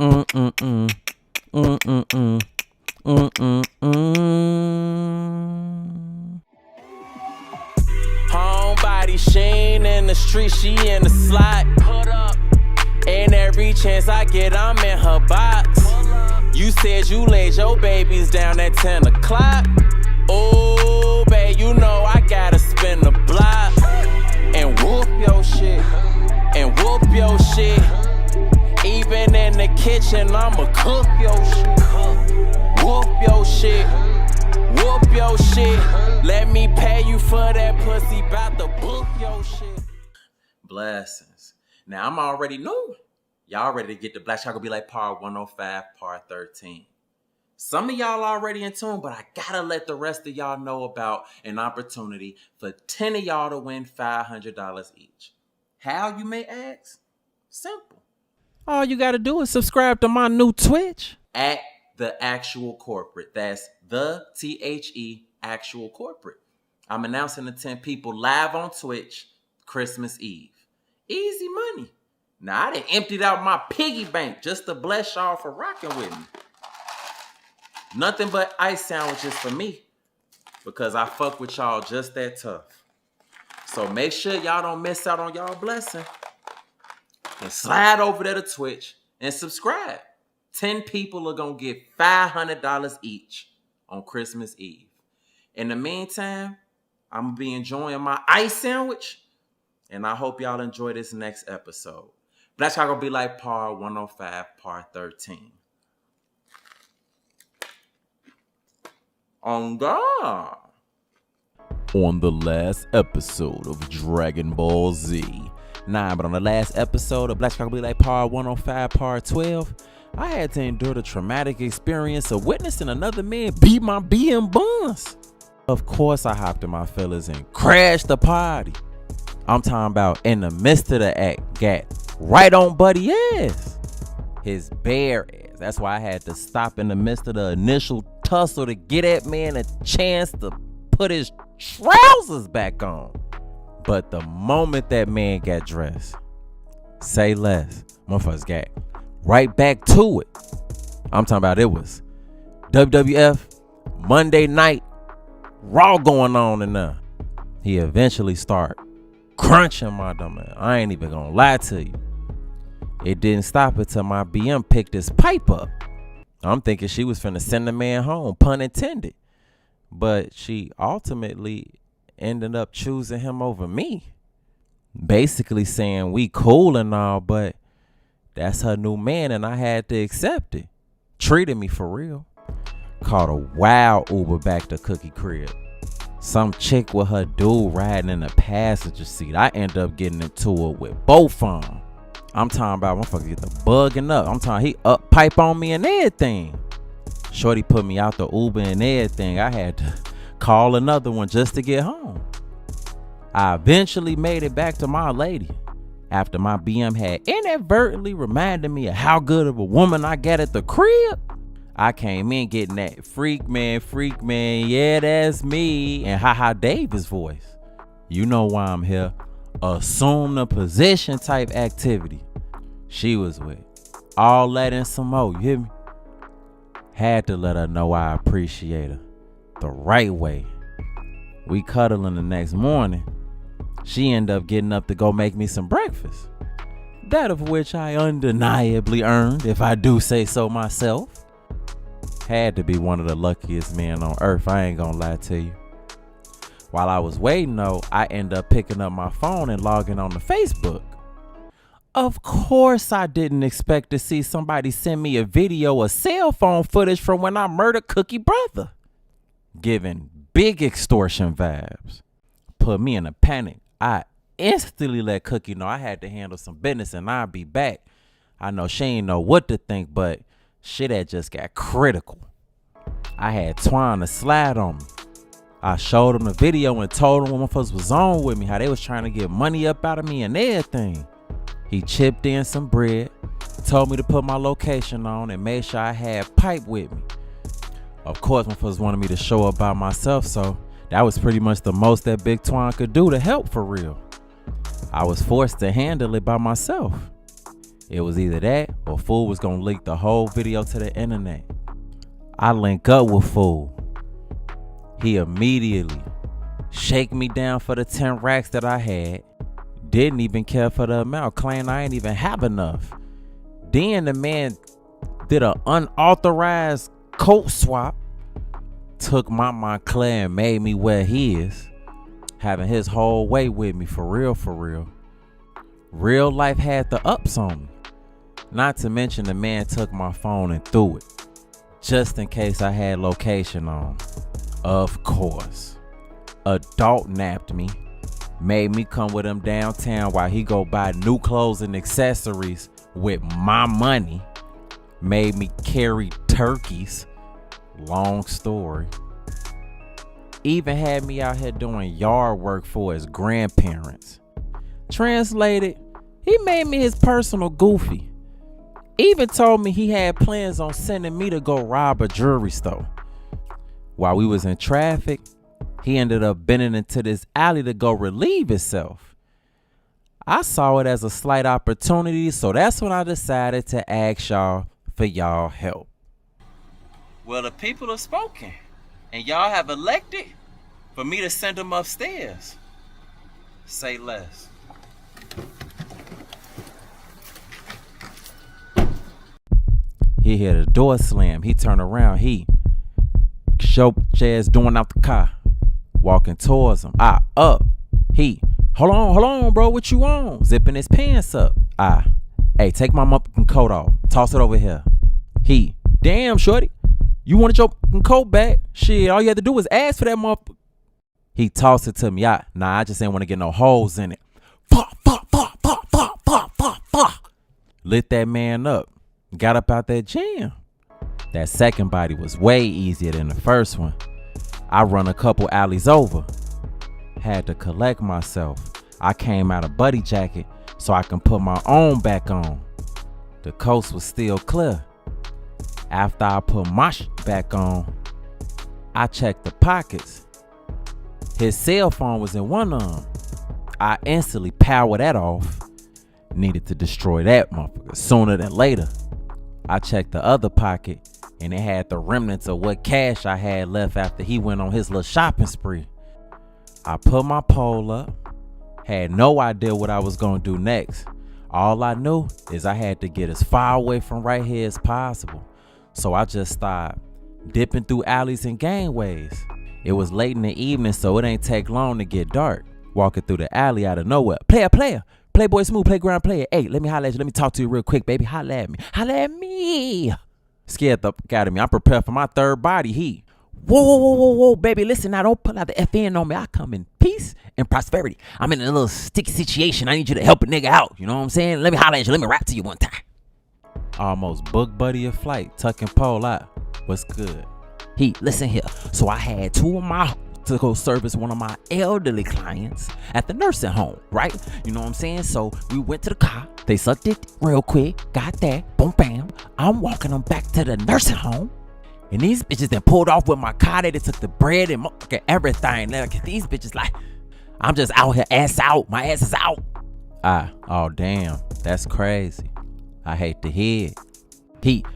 Mm-mm-mm. Mm-mm-mm. Mm-mm-mm. Homebody, she ain't in the street, she in the slot. Put up. And every chance I get, I'm in her box. You said you laid your babies down at 10 o'clock. Oh, babe, you know I gotta spin the block. And whoop your shit. And whoop your shit. Even in the kitchen, I'ma cook your shit. Whoop your shit. Whoop your shit. Let me pay you for that pussy, bout to book your shit. Blessings. Now I'm already knowing. Y'all ready to get the Black Chocolate Be Like Part 105, Part 13. Some of y'all already in tune, but I gotta let the rest of y'all know about an opportunity for 10 of y'all to win $500 each. How, you may ask? Simple. All you gotta do is subscribe to my new Twitch at The Actual Corporate. That's the THE Actual Corporate. I'm announcing the 10 people live on Twitch Christmas Eve. Easy money. Now, I done emptied out my piggy bank just to bless y'all for rocking with me. Nothing but ice sandwiches for me because I fuck with y'all just that tough. So make sure y'all don't miss out on y'all blessing. And slide over there to Twitch and subscribe. 10 people are going to get $500 each on Christmas Eve. In the meantime, I'm going to be enjoying my ice sandwich. And I hope y'all enjoy this next episode. Black Chocolate Be Like Part 105, Part 13. On God. On the last episode of Dragon Ball Z. But on the last episode of Black Chocolate Be Like Part 105, Part 12, I had to endure the traumatic experience of witnessing another man beat my BM buns. Of course, I hopped in my fellas and crashed the party. I'm talking about in the midst of the act, got right on buddy ass. His bare ass. That's why I had to stop in the midst of the initial tussle to get that man a chance to put his trousers back on. But the moment that man got dressed, say less, motherfuckers got right back to it. I'm talking about it was WWF Monday Night Raw going on in there. He eventually started crunching my dumb ass. I ain't even gonna lie to you. It didn't stop until my BM picked his pipe up. I'm thinking she was finna send the man home, pun intended. But she ultimately ended up choosing him over me. Basically saying we cool and all, but that's her new man and I had to accept it. Treated me for real. Caught a wild Uber back to Cookie Crib. Some chick with her dude riding in the passenger seat. I end up getting into it with both of them. I'm talking about motherfucker get the bugging up. I'm talking he up pipe on me and everything. Shorty put me out the Uber and everything. I had to call another one just to get home. I eventually made it back to my lady after my BM had inadvertently reminded me of how good of a woman I got at the crib. I came in getting that freak man, yeah, that's me, and Ha Davis voice. You know why I'm here. Assume the position type activity. She was with all that and some more, you hear me? Had to let her know I appreciate her the right way. We cuddling the next morning. She ended up getting up to go make me some breakfast. That of which I undeniably earned, if I do say so myself. Had to be one of the luckiest men on earth, I ain't gonna lie to you. While I was waiting though, I ended up picking up my phone and logging on to Facebook. Of course I didn't expect to see somebody send me a video of cell phone footage from when I murdered Cookie brother. Giving big extortion vibes. Put me in a panic. I instantly let Cookie know I had to handle some business and I'd be back. I know she ain't know what to think, but shit had just got critical. I had Twine to slide on me. I showed him the video and told him when motherfuckers was on with me, how they was trying to get money up out of me and everything. He chipped in some bread, told me to put my location on and made sure I had pipe with me. Of course, motherfuckers wanted me to show up by myself, so that was pretty much the most that Big Twine could do to help for real. I was forced to handle it by myself. It was either that or fool was gonna leak the whole video to the internet. I link up with fool. He immediately shake me down for the 10 racks that I had. Didn't even care for the amount, claimed I ain't even have enough. Then the man did an unauthorized coat swap, took my Montclair and made me wear his, having his whole way with me, for real, for real. Real life had the ups on me. Not to mention the man took my phone and threw it, just in case I had location on. Of course. Adult napped me, made me come with him downtown while he go buy new clothes and accessories with my money, made me carry turkeys. Long story. Even had me out here doing yard work for his grandparents. Translated, he made me his personal goofy. Even told me he had plans on sending me to go rob a jewelry store. While we was in traffic, he ended up bending into this alley to go relieve himself. I saw it as a slight opportunity, so that's when I decided to ask y'all for y'all help. Well, the people have spoken, and y'all have elected for me to send them upstairs. Say less. He hear the door slam. He turn around. He show Chaz doing out the car, walking towards him. Up. He, hold on, bro. What you on? Zipping his pants up. Hey, take my motherfucking coat off. Toss it over here. He, damn, shorty. You wanted your coat back? Shit, all you had to do was ask for that motherfucker. He tossed it to me. Nah, I just ain't want to get no holes in it. Fuck. Lit that man up. Got up out that jam. That second body was way easier than the first one. I run a couple alleys over. Had to collect myself. I came out of buddy jacket so I can put my own back on. The coast was still clear. After I put my back on, I checked the pockets. His cell phone was in one arm. I instantly powered that off. Needed to destroy that motherfucker sooner than later. I checked the other pocket and it had the remnants of what cash I had left after he went on his little shopping spree. I put my pole up. Had no idea what I was gonna do next. All I knew is I had to get as far away from right here as possible. So I just started dipping through alleys and gangways. It was late in the evening, so it ain't take long to get dark. Walking through the alley out of nowhere. Player. Playboy Smooth, playground player. Hey, let me holler at you. Let me talk to you real quick, baby. Holla at me. Scared the fuck out of me. I'm prepared for my third body heat. Whoa, baby. Listen, now don't pull out the FN on me. I come in peace and prosperity. I'm in a little sticky situation. I need you to help a nigga out. You know what I'm saying? Let me holler at you. Let me rap to you one time. Almost book buddy a flight, tucking pole out. What's good? Listen here. So I had to go service one of my elderly clients at the nursing home, right? You know what I'm saying? So we went to the car. They sucked it real quick. Got that. Boom, bam. I'm walking them back to the nursing home. And these bitches then pulled off with my car. They took the bread and everything. Like, these bitches like, I'm just out here ass out. My ass is out. Oh damn. That's crazy. I hate to hear it.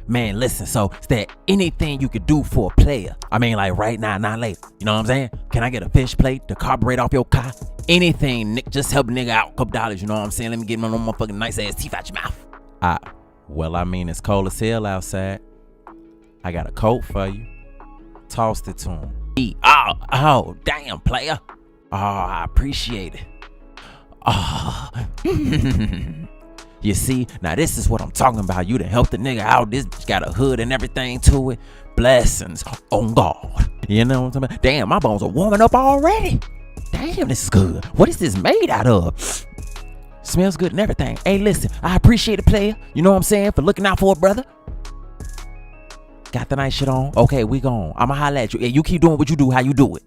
Man, listen, so is there anything you could do for a player? I mean, like right now, not later. You know what I'm saying? Can I get a fish plate to carburetor off your car? Anything, Nick, just help a nigga out. $2, you know what I'm saying? Let me get my motherfucking nice ass teeth out your mouth. Well, I mean, it's cold as hell outside. I got a coat for you. Tossed it to him. Oh, damn, player. Oh, I appreciate it. Oh. You see, now this is what I'm talking about. You done help the nigga out. This bitch got a hood and everything to it. Blessings on God. You know what I'm talking about? Damn, my bones are warming up already. Damn, this is good. What is this made out of? Smells good and everything. Hey, listen, I appreciate it, player. You know what I'm saying? For looking out for a brother. Got the nice shit on? Okay, we gone. I'ma holla at you. Yeah, you keep doing what you do, how you do it.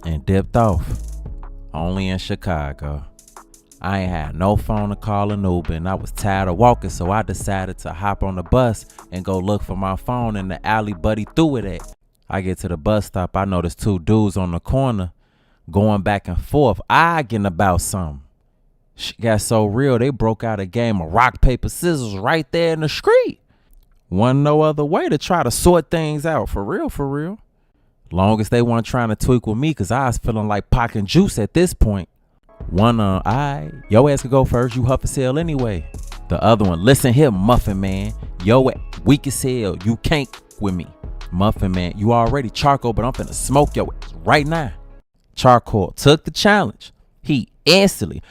And dipped off. Only in Chicago. I ain't had no phone to call an Uber, and I was tired of walking, so I decided to hop on the bus and go look for my phone in the alley buddy threw it at. I get to the bus stop, I notice 2 dudes on the corner going back and forth, arguing about something. Shit got so real, they broke out a game of rock, paper, scissors right there in the street. Wasn't no other way to try to sort things out. For real, for real. Long as they weren't trying to tweak with me, because I was feeling like pocking juice at this point. One, yo ass could go first. You huff as hell anyway. The other one, listen here, Muffin Man. Yo, weak as hell. You can't with me. Muffin Man, you already charcoal, but I'm finna smoke your ass right now. Charcoal took the challenge. He instantly.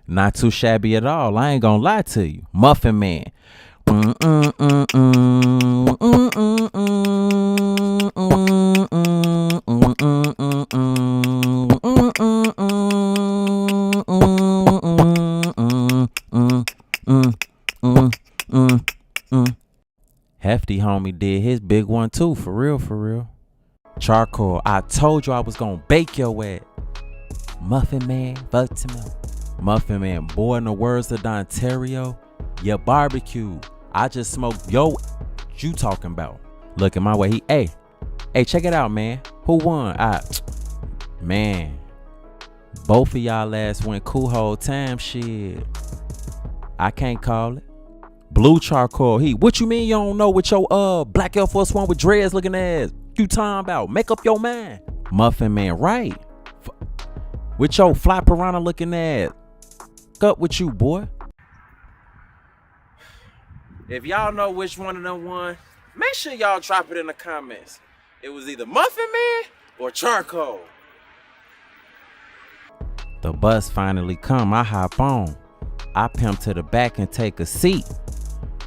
Not too shabby at all. I ain't gonna lie to you. Muffin Man. Hefty homie did his big one too, for real, for real. Charcoal, I told you I was gonna bake your ass. Muffin Man, fuck to me. Muffin Man, boy, in the words of Dontario, your barbecue. I just smoked yo. What you talking about? Looking my way. Hey, check it out, man. Who won? Man, both of y'all ass went cool whole time. Shit, I can't call it. Blue Charcoal, what you mean you don't know what your black Air Force One with dreads looking ass? You talking about? Make up your mind. Muffin Man, right? With your fly piranha looking ass. Up with you, boy. If y'all know which one of them won, make sure y'all drop it in the comments. It was either Muffin Man or Charcoal. The bus finally come. I hop on. I pimp to the back and take a seat.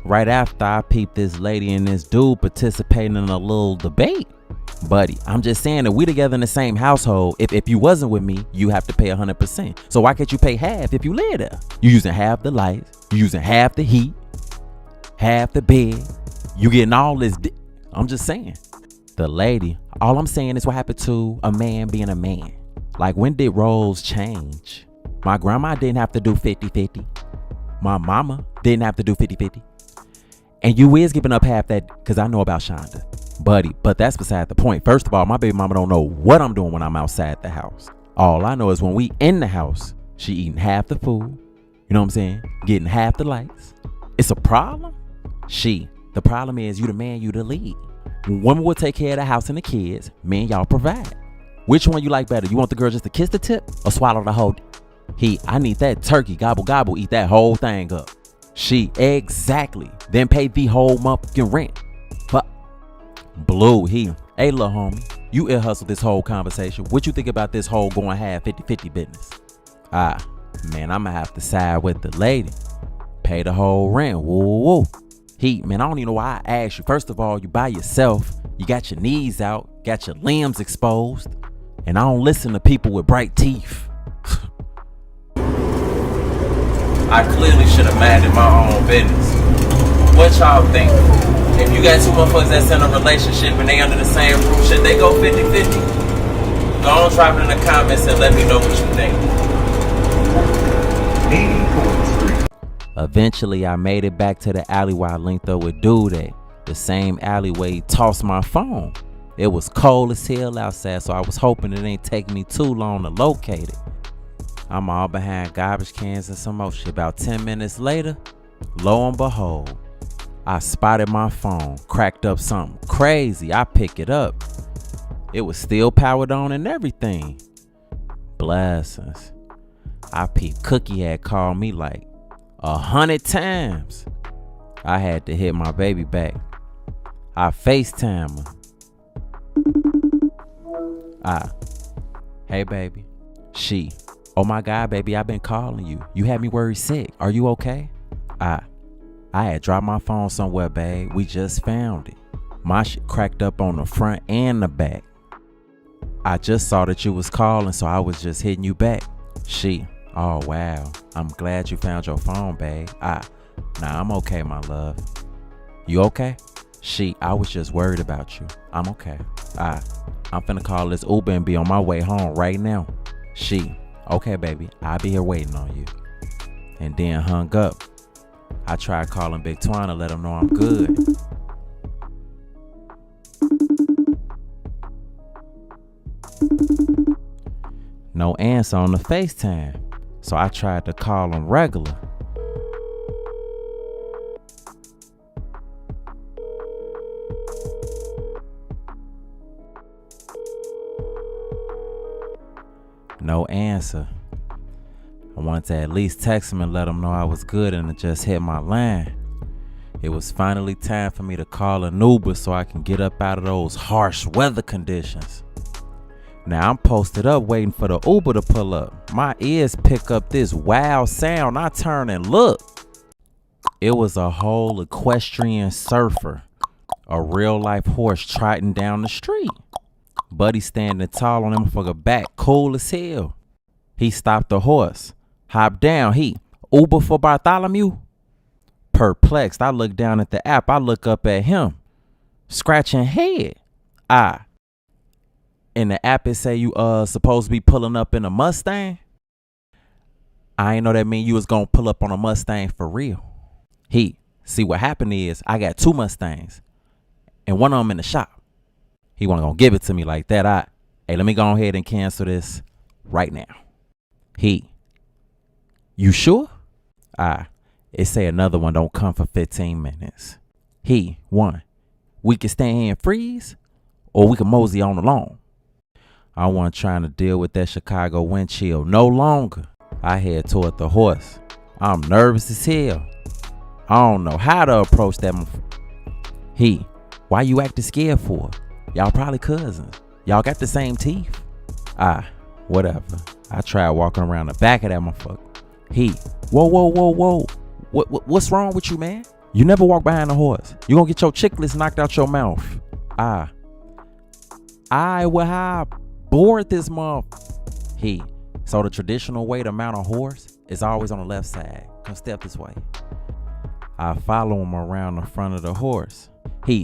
Right after I peep this lady and this dude participating in a little debate. Buddy, I'm just saying that we together in the same household. If you wasn't with me, you have to pay 100%. So why can't you pay half if you live there? You using half the lights, you using half the heat, half the bed. You getting all this. I'm just saying. The lady, all I'm saying is what happened to a man being a man. Like, when did roles change? My grandma didn't have to do 50-50. My mama didn't have to do 50-50. And you is giving up half that because I know about Shonda. Buddy, but that's beside the point. First of all, my baby mama don't know what I'm doing when I'm outside the house. All I know is when we in the house, she eating half the food. You know what I'm saying? Getting half the lights. It's a problem? The problem is you the man, you the lead. Women will take care of the house and the kids. Men, y'all provide. Which one you like better? You want the girl just to kiss the tip or swallow the whole? I need that turkey, gobble, gobble, eat that whole thing up. Exactly. Then pay the whole motherfucking rent. But Blue, hey little homie, you ear hustle this whole conversation. What you think about this whole going half 50-50 business? Man, I'ma have to side with the lady. Pay the whole rent. Whoa. Man, I don't even know why I asked you. First of all, you by yourself. You got your knees out, got your limbs exposed. And I don't listen to people with bright teeth. I clearly should have minded my own business. What y'all think? If you got two motherfuckers that's in a relationship and they under the same roof, should they go 50-50? Go on, drop it in the comments and let me know what you think. Eventually, I made it back to the alleyway I linked up with dude at. The same alleyway he tossed my phone. It was cold as hell outside, so I was hoping it ain't take me too long to locate it. I'm all behind garbage cans and some more shit. About 10 minutes later, lo and behold, I spotted my phone, cracked up something crazy. I pick it up. It was still powered on and everything. Blessings. I peeped Cookie had called me like 100 times. I had to hit my baby back. I FaceTime her. Hey baby. Oh my God, baby, I've been calling you. You had me worried sick. Are you okay? I had dropped my phone somewhere, babe. We just found it. My shit cracked up on the front and the back. I just saw that you was calling, so I was just hitting you back. Oh wow. I'm glad you found your phone, babe. Nah, I'm okay, my love. You okay? I was just worried about you. I'm okay. I'm finna call this Uber and be on my way home right now. Okay, baby, I'll be here waiting on you. And then hung up. I tried calling Big Twine to let him know I'm good. No answer on the FaceTime, so I tried to call him regular. No answer. I wanted to at least text him and let him know I was good, and it just hit my line. It was finally time for me to call an Uber so I can get up out of those harsh weather conditions. Now I'm posted up waiting for the Uber to pull up. My ears pick up this wild sound. I turn and look. It was a whole equestrian surfer, a real life horse trotting down the street. Buddy standing tall on him for the back, cool as hell. He stopped the horse, hopped down. He, Uber for Bartholomew? Perplexed, I look down at the app. I look up at him, scratching head. In the app it say you supposed to be pulling up in a Mustang. I ain't know that mean you was gonna pull up on a Mustang for real. See what happened is I got 2 Mustangs and one of them in the shop. He wasn't gonna give it to me like that. Hey, let me go ahead and cancel this right now. You sure? It say another one don't come for 15 minutes. One, we can stay here and freeze, or we can mosey on along. I wasn't trying to deal with that Chicago wind chill no longer. I head toward the horse. I'm nervous as hell. I don't know how to approach that. Why you acting scared for? Y'all probably cousins. Y'all got the same teeth. Whatever. I tried walking around the back of that motherfucker. Whoa. What's wrong with you, man? You never walk behind the horse. You gonna get your chicklets knocked out your mouth. I board this month. So the traditional way to mount a horse is always on the left side. Come step this way. I follow him around the front of the horse.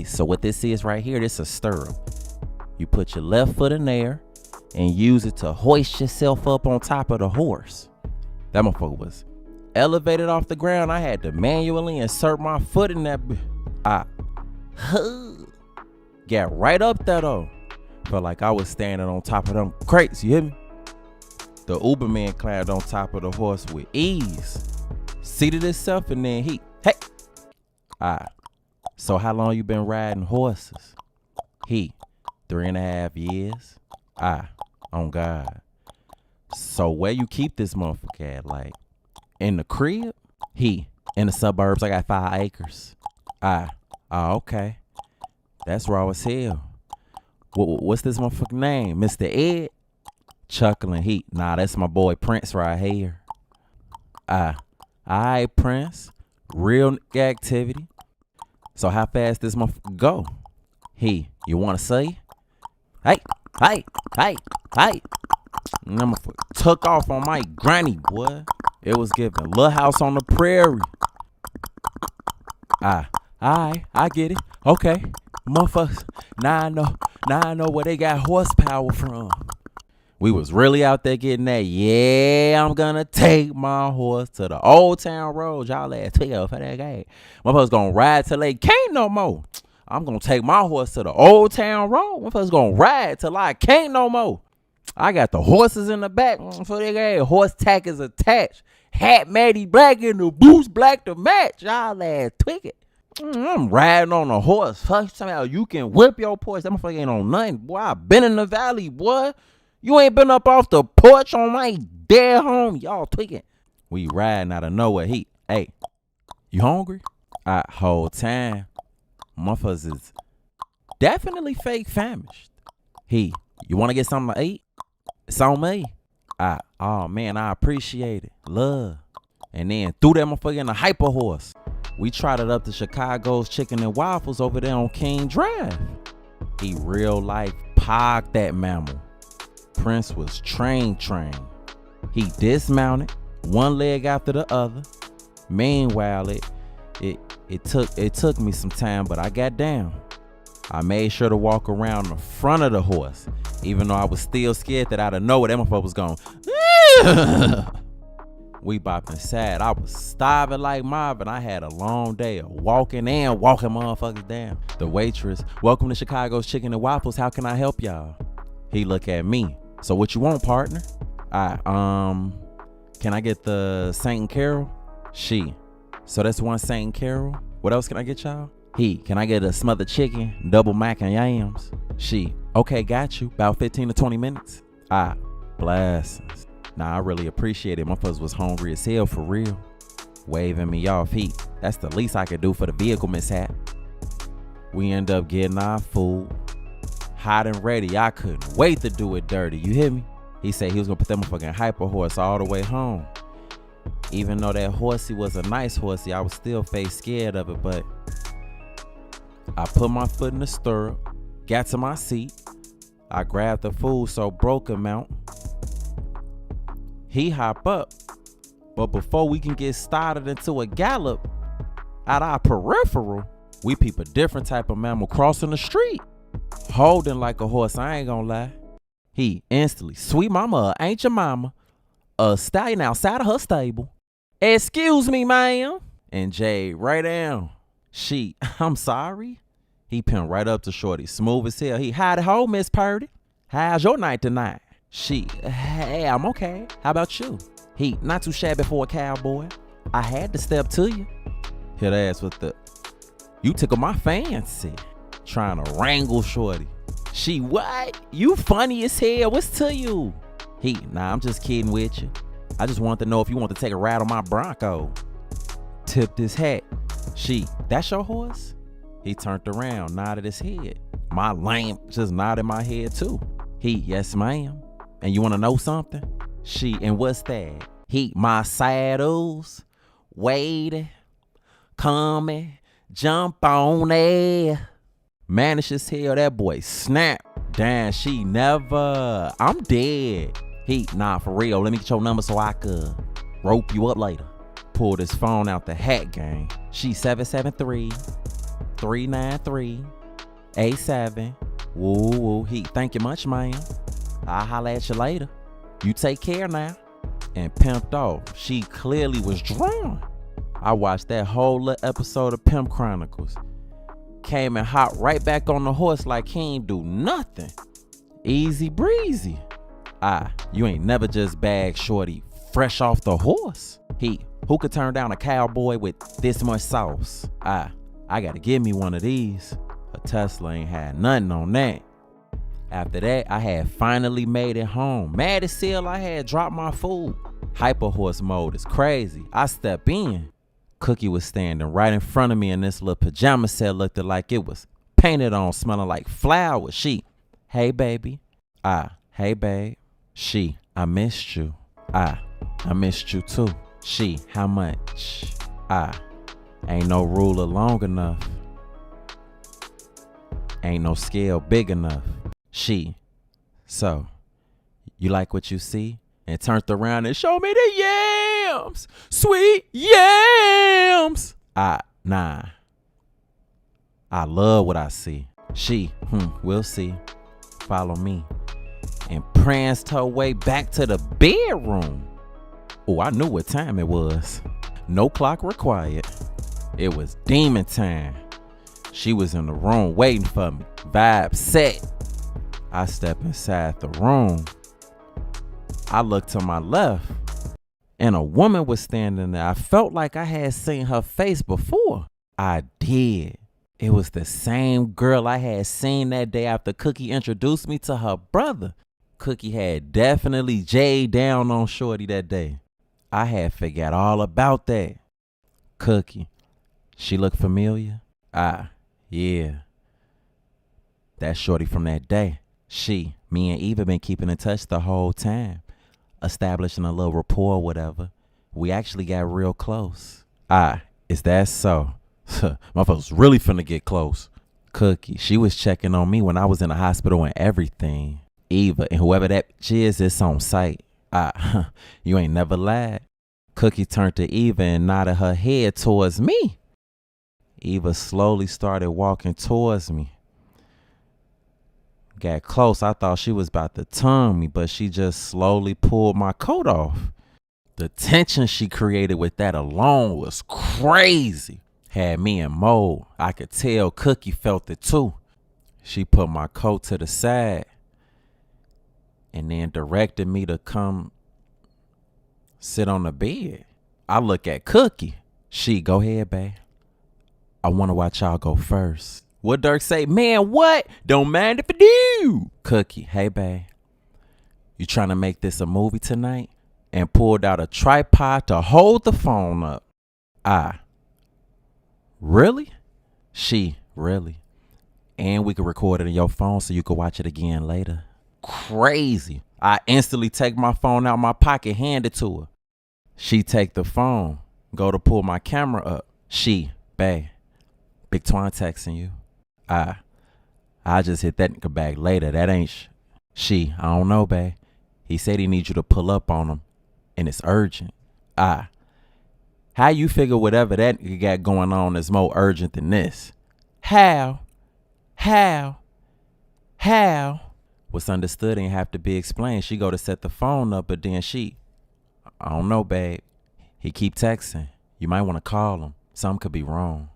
So what this is right here, this is a stirrup. You put your left foot in there and use it to hoist yourself up on top of the horse. That motherfucker was elevated off the ground. I had to manually insert my foot in that. Got right up there though. Felt like I was standing on top of them crates, you hear me? The Uberman climbed on top of the horse with ease, seated himself, and then so how long you been riding horses? 3.5 years. On God. So where you keep this motherfucker at? Like in the crib? In the suburbs. I got 5 acres. Okay. That's raw as hell. What's this motherfucking name? Mr. Ed? Chuckling. Nah, that's my boy Prince right here. Alright, Prince. Real activity. So how fast this motherfucker go? You wanna see? Hey. And that motherfucker took off on my granny, boy. It was giving Little House on the Prairie. I get it. Okay. Motherfuckers. Now I know where they got horsepower from. We was really out there getting that. Yeah, I'm gonna take my horse to the Old Town Road. Y'all ass 12 for that guy. Motherfuckers gonna ride till they can't no more. I'm gonna take my horse to the Old Town Road. Motherfuckers gonna ride till I can't no more. I got the horses in the back. So they got horse tack is attached. Hat matty black and the boots black to match. Y'all ass twig it. I'm riding on a horse. Fuck, somehow you can whip your porch. That motherfucker ain't on nothing. Boy, I been in the valley, boy. You ain't been up off the porch on my dead home. Y'all tweaking. We riding out of nowhere. Hey, you hungry? Whole time. Motherfuckers is definitely fake famished. You want to get something to eat? It's on me. Oh man, I appreciate it. Love. And then threw that motherfucker in a hyper horse. We trotted up to Chicago's Chicken and Waffles over there on King Drive. Real life pogged that mammal. Prince was train. He dismounted, one leg after the other. Meanwhile, it took me some time, but I got down. I made sure to walk around the front of the horse, even though I was still scared that out of nowhere that motherfucker was going. We bopped inside. I was starving like Marvin. I had a long day of walking motherfuckers down. The waitress, welcome to Chicago's Chicken and Waffles. How can I help y'all? He look at me. So what you want, partner? Can I get the Saint and Carol? She, so that's one Saint and Carol. What else can I get y'all? He, can I get a smothered chicken, double mac and yams? She, okay, got you. About 15 to 20 minutes. Blessings. Nah, I really appreciate it. Motherfuckers was hungry as hell for real. Waving me off. That's the least I could do for the vehicle mishap. We end up getting our food. Hot and ready. I couldn't wait to do it dirty. You hear me? He said he was gonna put that motherfucking hyper horse all the way home. Even though that horsey was a nice horsey, I was still face scared of it, but I put my foot in the stirrup, got to my seat. I grabbed the food so Bro could mount. He hop up, but before we can get started into a gallop, out our peripheral, we peep a different type of mammal crossing the street, holding like a horse, I ain't gonna lie. He instantly, sweet mama, ain't your mama, a stallion outside of her stable. Excuse me, ma'am. And Jade, right down. She, I'm sorry. He pinned right up to Shorty, smooth as hell. He, howdy ho, Miss Purdy. How's your night tonight? She, hey, I'm okay. How about you? He, not too shabby for a cowboy. I had to step to you. Hit ass with the, you tickle my fancy. Trying to wrangle Shorty. She, what? You funny as hell. What's to you? He, nah, I'm just kidding with you. I just wanted to know if you want to take a ride on my Bronco. Tipped his hat. She, that's your horse? He turned around, nodded his head. My lamb just nodded my head too. He, yes ma'am. And you want to know something? She, and what's that? He, my saddles, waiting, coming, jump on there. Mannish as hell, that boy snap. Damn, she never, I'm dead. He, nah, for real, let me get your number so I could rope you up later. Pulled his phone out the hat gang. She 773-393-87. Woo, woo. He, thank you much, man. I'll holler at you later. You take care now. And pimped off. She clearly was drawn. I watched that whole little episode of Pimp Chronicles. Came and hopped right back on the horse like he ain't do nothing. Easy breezy. You ain't never just bagged Shorty fresh off the horse. He, who could turn down a cowboy with this much sauce? I gotta give me one of these. A Tesla ain't had nothing on that. After that, I had finally made it home. Mad as hell, I had dropped my food. Hyper horse mode is crazy. I step in. Cookie was standing right in front of me in this little pajama set, looked like it was painted on, smelling like flowers. She, hey baby. Hey babe. She, I missed you. I missed you too. She, how much? Ain't no ruler long enough. Ain't no scale big enough. She, so, you like what you see? And turned around and showed me the yams. Sweet yams. Nah. I love what I see. She, we'll see. Follow me. And pranced her way back to the bedroom. Oh, I knew what time it was. No clock required. It was demon time. She was in the room waiting for me. Vibe set. I step inside the room. I looked to my left, and a woman was standing there. I felt like I had seen her face before. I did. It was the same girl I had seen that day after Cookie introduced me to her brother. Cookie had definitely J'd down on Shorty that day. I had forgot all about that. Cookie, she looked familiar? Yeah. That's Shorty from that day. Me and Eva been keeping in touch the whole time. Establishing a little rapport or whatever. We actually got real close. Is that so? Motherfuckers really finna get close. Cookie, she was checking on me when I was in the hospital and everything. Eva, and whoever that is, it's on site. You ain't never lied. Cookie turned to Eva and nodded her head towards me. Eva slowly started walking towards me. Got close. I thought she was about to tongue me, but she just slowly pulled my coat off. The tension she created with that alone was crazy. Had me in mode. I could tell Cookie felt it too. She put my coat to the side and then directed me to come sit on the bed. I look at Cookie. She, go ahead, babe. I want to watch y'all go first. What Dirk say? Man, what? Don't mind if I do. Cookie, hey, babe. You trying to make this a movie tonight? And pulled out a tripod to hold the phone up. Really? She, really? And we could record it in your phone so you could watch it again later. Crazy. I instantly take my phone out my pocket, hand it to her. She take the phone, go to pull my camera up. She, babe, Big Twine texting you. I just hit that nigga back later. That ain't She, I don't know, babe. He said he needs you to pull up on him, and it's urgent. How you figure whatever that nigga got going on is more urgent than this? How? What's understood ain't have to be explained. She go to set the phone up, but then I don't know, babe. He keep texting. You might want to call him. Something could be wrong.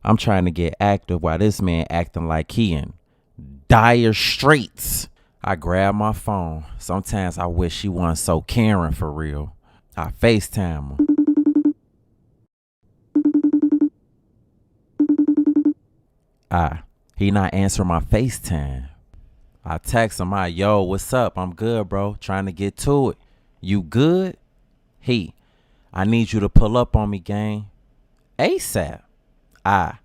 I'm trying to get active while this man acting like he in dire straits. I grab my phone. Sometimes I wish she wasn't so caring for real. I FaceTime her. He not answering my FaceTime. I text him, yo, what's up? I'm good, bro. Trying to get to it. You good? I need you to pull up on me, gang. ASAP. I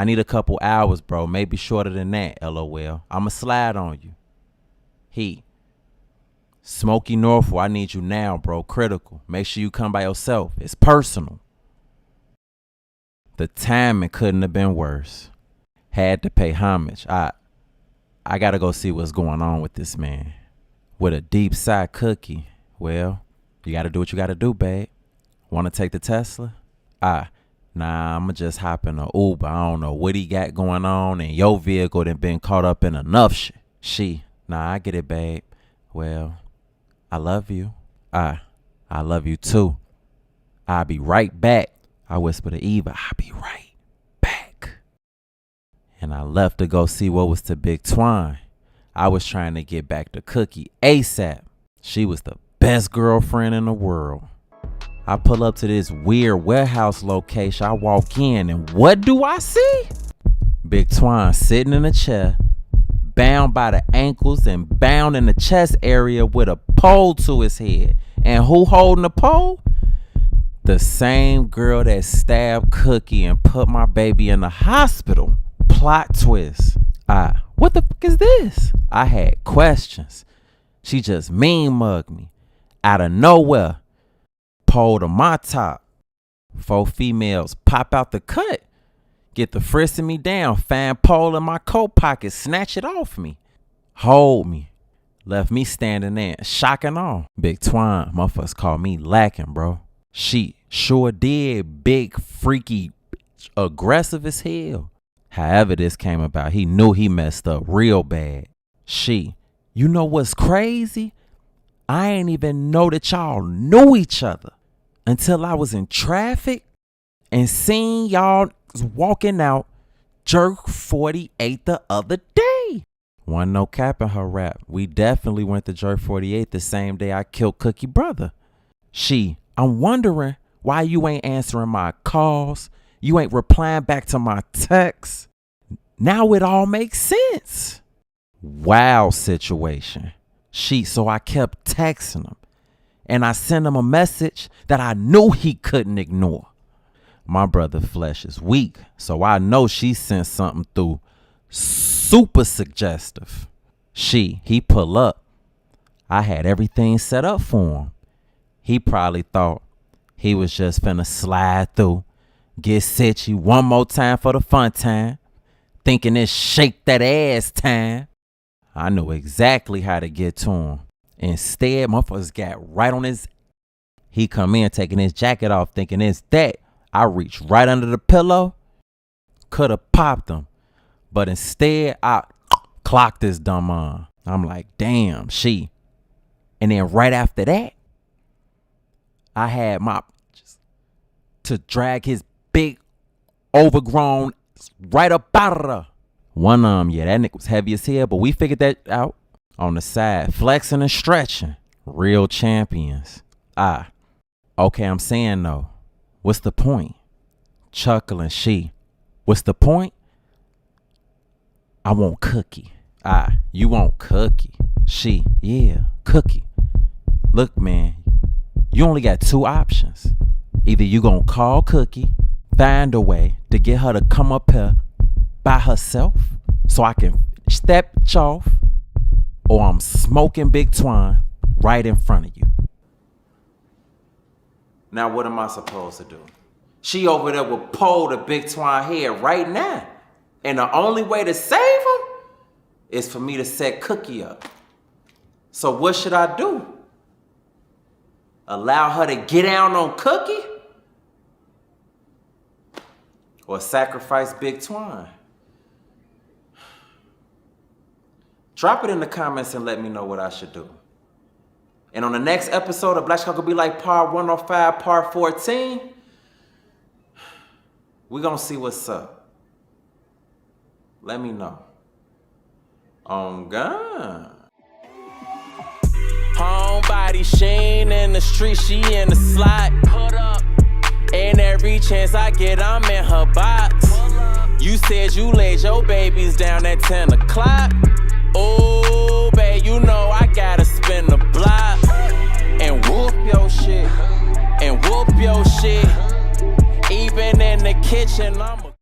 need a couple hours, bro. Maybe shorter than that, LOL. I'ma slide on you. Smokey Norfolk, I need you now, bro. Critical. Make sure you come by yourself. It's personal. The timing couldn't have been worse. Had to pay homage. I gotta go see what's going on with this man. With a deep side Cookie. Well, you gotta do what you gotta do, babe. Wanna take the Tesla? Nah, I'ma just hop in a Uber. I don't know what he got going on, and your vehicle done been caught up in enough shit. Nah, I get it, babe. Well, I love you. I love you too. I'll be right back. I whisper to Eva, I'll be right back. And I left to go see what was to Big Twine. I was trying to get back to Cookie ASAP. She was the best girlfriend in the world. I pull up to this weird warehouse location. I walk in, and what do I see? Big Twine sitting in a chair, bound by the ankles and bound in the chest area with a pole to his head. And who holding the pole? The same girl that stabbed Cookie and put my baby in the hospital. Plot twist. What the fuck is this? I had questions. She just mean mugged me. Out of nowhere. Pole to my top. 4 females pop out the cut. Get the frisking me down. Find pole in my coat pocket. Snatch it off me. Hold me. Left me standing there. Shocking all. Big Twine. Motherfuckers call me lacking, bro. She sure did. Big, freaky, aggressive as hell. However this came about, he knew he messed up real bad. You know what's crazy? I ain't even know that y'all knew each other until I was in traffic and seen y'all walking out Jerk 48 the other day. Wasn't no cap in her rap. We definitely went to Jerk 48 the same day I killed Cookie brother. I'm wondering why you ain't answering my calls. You ain't replying back to my texts. Now it all makes sense. Wow situation. So I kept texting him. And I sent him a message that I knew he couldn't ignore. My brother flesh is weak, so I know she sent something through super suggestive. He pull up. I had everything set up for him. He probably thought he was just finna slide through, get sitchy one more time for the fun time, thinking it's shake that ass time. I knew exactly how to get to him. Instead, motherfuckers got right on his. He come in taking his jacket off, thinking it's that. I reached right under the pillow, could have popped him, but instead I clocked his dumb on. I'm like, damn, And then right after that, I had my to drag his big overgrown right up out of her. One yeah, that nigga was heavy as hell, but we figured that out on the side. Flexing and stretching. Real champions. Okay, I'm saying though, what's the point? Chuckling, she. What's the point? I want Cookie. You want Cookie. She, yeah, Cookie. Look, man, you only got two options. Either you gonna call Cookie, find a way to get her to come up here by herself so I can step off, or I'm smoking Big Twine right in front of you. Now what am I supposed to do? She over there will pull the Big Twine head right now. And the only way to save him is for me to set Cookie up. So what should I do? Allow her to get down on Cookie? Or sacrifice Big Twine? Drop it in the comments and let me know what I should do. And on the next episode of Black Chicago Be Like Part 105, Part 14, we're gonna see what's up. Let me know. On God. Homebody Sheen in the street, she in the slot. Put up. And every chance I get, I'm in her box. You said you laid your babies down at 10 o'clock. Oh, babe, you know I gotta spin the block. And whoop your shit. And whoop your shit. Even in the kitchen, I'm